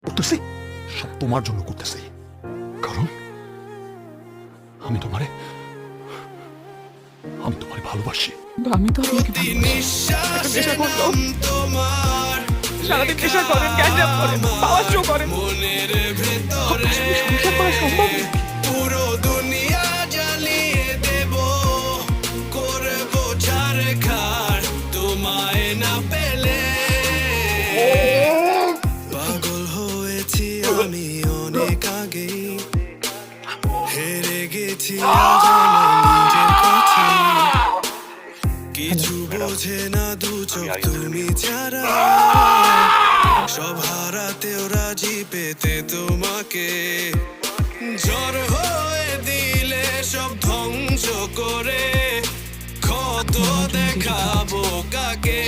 করতেছি সব তোমার জন্য করতেছি, কারণ আমি তোমারে ভালোবাসি। আমি তো আপনাকে ভালোবাসি। একটা নেশা করলো, সারাদিন নেশা করেন, গ্যাঞ্জাম করেন, পাওয়ার শো করেন, আপনার সঙ্গে সংসার করা সম্ভব নাকি? পুরো দুনিয়া জ্বালিয়ে দেব, করব ছারখার তোমায় না পেলে। পাগল হয়েছি আমি অনেক আগেই, হেরে গেছি আজ আমার নিজের কাছে। কিছু বোঝে না দু চোখ তুমি ছাড়া, সব হারাতেও রাজি পেতে তোমাকে। ঝড় হয়ে দিলে সব ধ্বংস করে, কত দেখাবো কাকে।